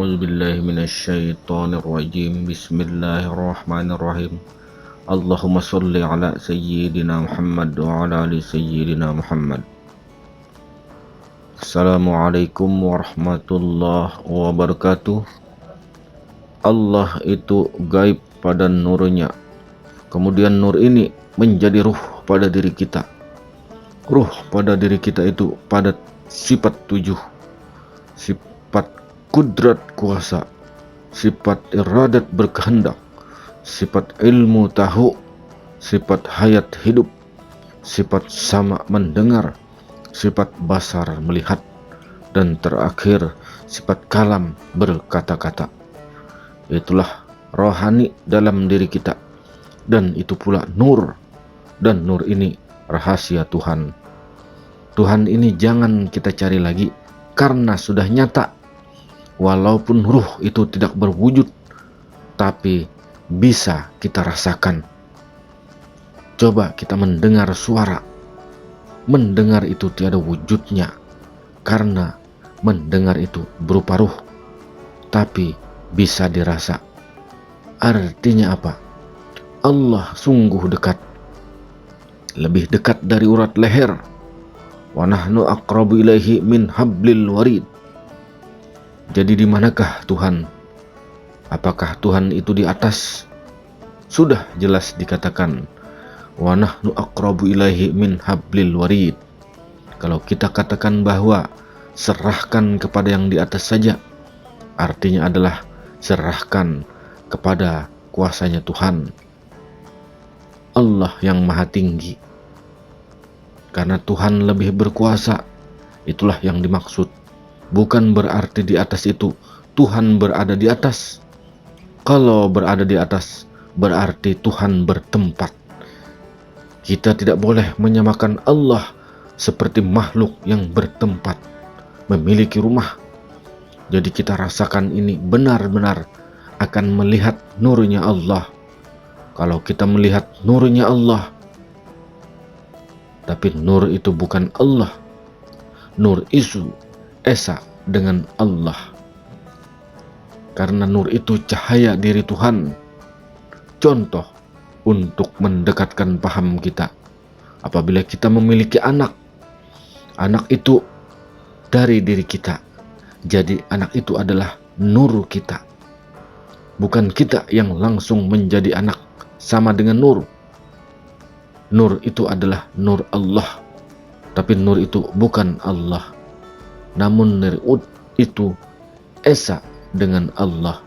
A'udzu billahi minasyaitonir rajim. Bismillahirrahmanirrahim. Allahumma shalli ala sayyidina Muhammad wa ala ali sayyidina Muhammad. Assalamualaikum warahmatullahi wabarakatuh. Allah itu gaib pada nurnya. Kemudian nur ini menjadi ruh pada diri kita. Ruh pada diri kita itu pada sifat 7. Sifat kudrat kuasa, sifat iradat berkehendak, sifat ilmu tahu, sifat hayat hidup, sifat sama mendengar, sifat basar melihat, dan terakhir sifat kalam berkata-kata. Itulah rohani dalam diri kita, dan itu pula nur, dan nur ini rahasia Tuhan. Tuhan ini jangan kita cari lagi karena sudah nyata. Walaupun ruh itu tidak berwujud, tapi bisa kita rasakan. Coba kita mendengar suara. Mendengar itu tiada wujudnya, karena mendengar itu berupa ruh, tapi bisa dirasa. Artinya apa? Allah sungguh dekat, lebih dekat dari urat leher. Wa nahnu aqrabu ilaihi min hablil warid. Jadi di manakah Tuhan? Apakah Tuhan itu di atas? Sudah jelas dikatakan, wa nahnu aqrabu ilaihi min hablil warid. Kalau kita katakan bahwa serahkan kepada yang di atas saja, artinya adalah serahkan kepada kuasanya Tuhan, Allah yang maha tinggi. Karena Tuhan lebih berkuasa, itulah yang dimaksud. Bukan berarti di atas itu Tuhan berada di atas. Kalau berada di atas berarti Tuhan bertempat. Kita tidak boleh menyamakan Allah seperti makhluk yang bertempat, memiliki rumah. Jadi kita rasakan ini benar-benar akan melihat nurnya Allah. Kalau kita melihat nurnya Allah, tapi nur itu bukan Allah. Nur itu esa dengan Allah. Karena nur itu cahaya diri Tuhan. Contoh untuk mendekatkan paham kita. Apabila kita memiliki anak, anak itu dari diri kita. Jadi anak itu adalah nur kita. Bukan kita yang langsung menjadi anak sama dengan nur. Nur itu adalah nur Allah. Tapi nur itu bukan Allah. Namun nur itu esa dengan Allah.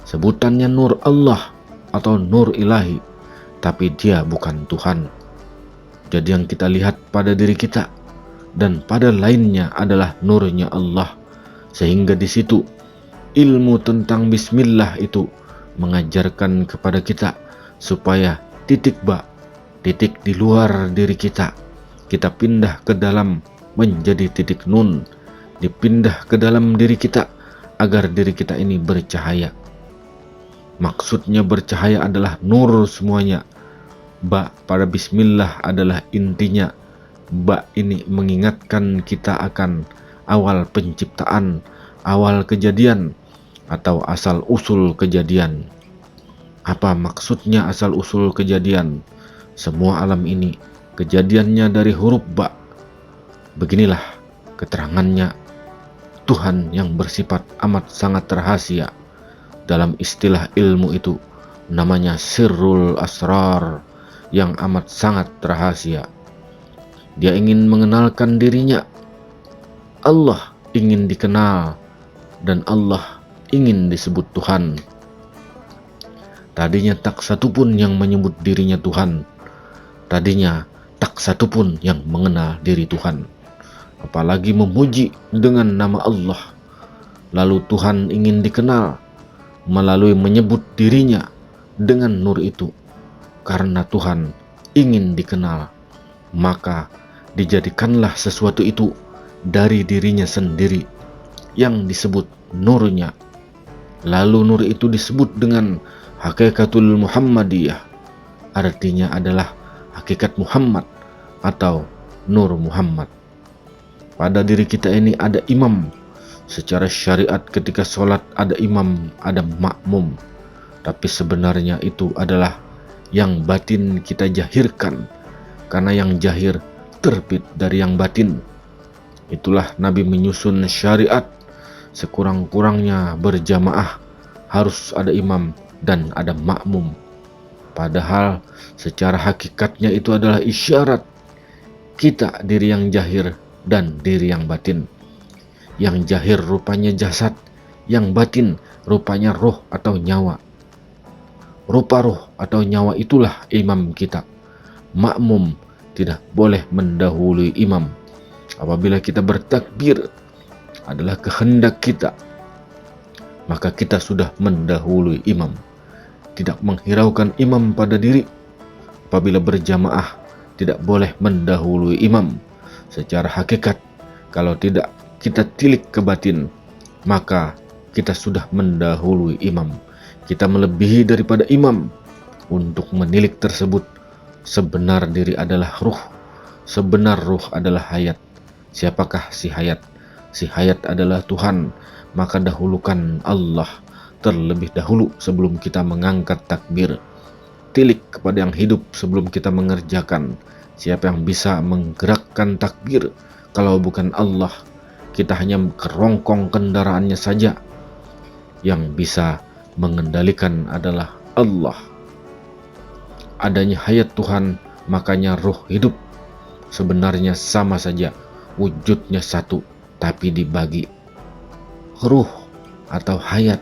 Sebutannya nur Allah atau nur ilahi, tapi dia bukan Tuhan. Jadi yang kita lihat pada diri kita dan pada lainnya adalah nurnya Allah. Sehingga di situ ilmu tentang bismillah itu mengajarkan kepada kita supaya titik di luar diri kita pindah ke dalam menjadi titik nun, dipindah ke dalam diri kita agar diri kita ini bercahaya. Maksudnya bercahaya adalah nur semuanya. Ba pada bismillah adalah intinya. Ba ini mengingatkan kita akan awal penciptaan, awal kejadian, atau asal usul kejadian. Apa maksudnya asal usul kejadian? Semua alam ini kejadiannya dari huruf ba. Beginilah keterangannya. Tuhan yang bersifat amat sangat rahasia. Dalam istilah ilmu itu namanya sirrul asrar, yang amat sangat rahasia. Dia ingin mengenalkan dirinya. Allah ingin dikenal, dan Allah ingin disebut Tuhan. Tadinya tak satu pun yang menyebut dirinya Tuhan. Tadinya tak satu pun yang mengenal diri Tuhan, apalagi memuji dengan nama Allah. Lalu Tuhan ingin dikenal melalui menyebut dirinya dengan nur itu. Karena Tuhan ingin dikenal, maka dijadikanlah sesuatu itu dari dirinya sendiri yang disebut nurnya. Lalu nur itu disebut dengan hakikatul Muhammadiyah. Artinya adalah hakikat Muhammad atau nur Muhammad. Pada diri kita ini ada imam, Secara syariat ketika sholat ada imam, ada makmum, tapi sebenarnya itu adalah yang batin kita jahirkan, karena yang jahir terbit dari yang batin. Itulah Nabi menyusun syariat, sekurang-kurangnya berjamaah harus ada imam dan ada makmum. Padahal secara hakikatnya itu adalah isyarat kita diri yang jahir dan diri yang batin. Yang jahir rupanya jasad, yang batin rupanya roh atau nyawa. Rupa roh atau nyawa itulah imam kita. Makmum tidak boleh mendahului imam. Apabila kita bertakbir adalah kehendak kita, maka kita sudah mendahului imam. Tidak menghiraukan imam pada diri. Apabila berjamaah tidak boleh mendahului imam. Secara hakikat, kalau tidak kita tilik ke batin, maka kita sudah mendahului imam. Kita melebihi daripada imam untuk menilik tersebut. Sebenar diri adalah ruh. Sebenar ruh adalah hayat. Siapakah si hayat? Si hayat adalah Tuhan. Maka dahulukan Allah terlebih dahulu sebelum kita mengangkat takbir. Tilik kepada yang hidup sebelum kita mengerjakan. Siapa yang bisa menggerakkan takbir kalau bukan Allah? Kita hanya kerongkong kendaraannya saja. Yang bisa mengendalikan adalah Allah. Adanya hayat Tuhan, makanya roh hidup. Sebenarnya sama saja, wujudnya satu, tapi dibagi. Ruh atau hayat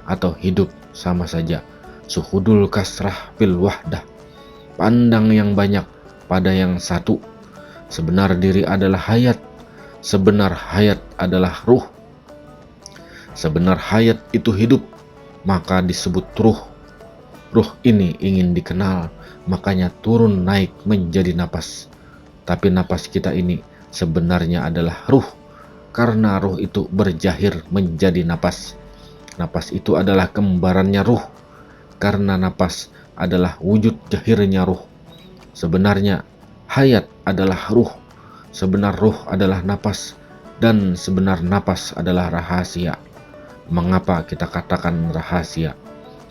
atau hidup sama saja. Suhudul kasrah bil wahdah. Pandang yang banyak pada yang satu. Sebenar diri adalah hayat. Sebenar hayat adalah ruh. Sebenar hayat itu hidup, maka disebut ruh. Ruh ini ingin dikenal, makanya turun naik menjadi napas. Tapi napas kita ini sebenarnya adalah ruh, karena ruh itu berjahir menjadi napas. Napas itu adalah kembarannya ruh, karena napas adalah wujud jahirnya ruh. Sebenarnya hayat adalah ruh, sebenar ruh adalah napas, dan sebenar napas adalah rahasia. Mengapa kita katakan rahasia?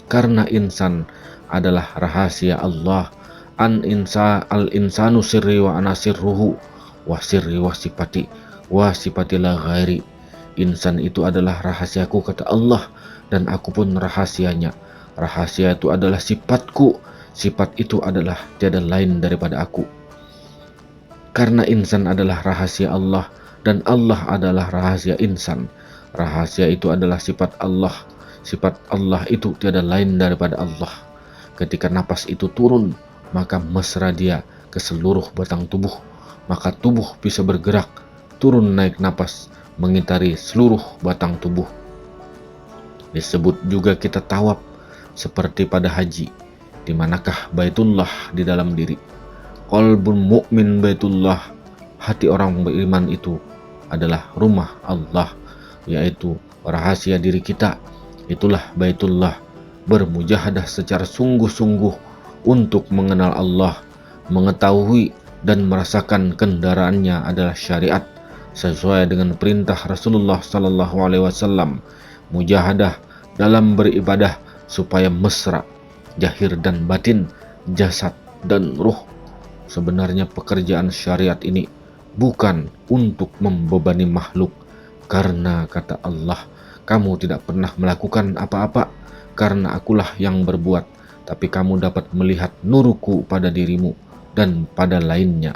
Karena insan adalah rahasia Allah. Al-insanu sirri wa ana sirruhu wa sirri wa sifati la ghairi. Insan itu adalah rahasiaku, kata Allah, dan aku pun rahasianya. Rahasia itu adalah sifatku. Sifat itu adalah tiada lain daripada aku. Karena insan adalah rahasia Allah dan Allah adalah rahasia insan. Rahasia itu adalah sifat Allah. Sifat Allah itu tiada lain daripada Allah. Ketika napas itu turun, maka mesra dia ke seluruh batang tubuh. Maka tubuh bisa bergerak, turun naik napas, mengitari seluruh batang tubuh. Disebut juga kita tawaf, seperti pada haji. Di manakah Baitullah di dalam diri? Qalbun mu'min Baitullah. Hati orang beriman itu adalah rumah Allah, yaitu rahasia diri kita. Itulah Baitullah. Bermujahadah secara sungguh-sungguh untuk mengenal Allah, mengetahui dan merasakan kendaraannya adalah syariat sesuai dengan perintah Rasulullah SAW. Mujahadah dalam beribadah supaya mesra jahir dan batin, jasad dan ruh. Sebenarnya pekerjaan syariat ini bukan untuk membebani makhluk, karena kata Allah, kamu tidak pernah melakukan apa-apa karena akulah yang berbuat, tapi kamu dapat melihat nurku pada dirimu dan pada lainnya.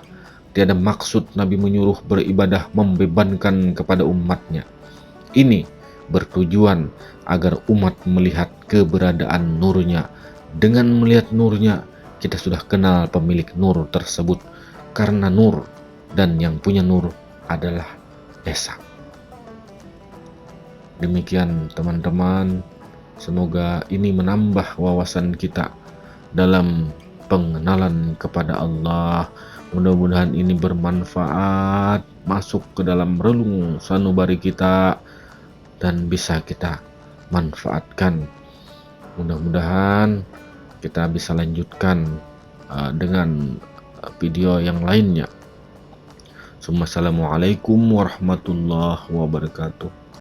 Tiada maksud Nabi menyuruh beribadah membebankan kepada umatnya. Ini bertujuan agar umat melihat keberadaan nurnya. Dengan melihat nurnya, kita sudah kenal pemilik nur tersebut, karena nur dan yang punya nur adalah Esa. Demikian teman-teman, semoga ini menambah wawasan kita dalam pengenalan kepada Allah. Mudah-mudahan ini bermanfaat, masuk ke dalam relung sanubari kita dan bisa kita manfaatkan. Mudah-mudahan kita bisa lanjutkan dengan video yang lainnya. Assalamualaikum warahmatullahi wabarakatuh.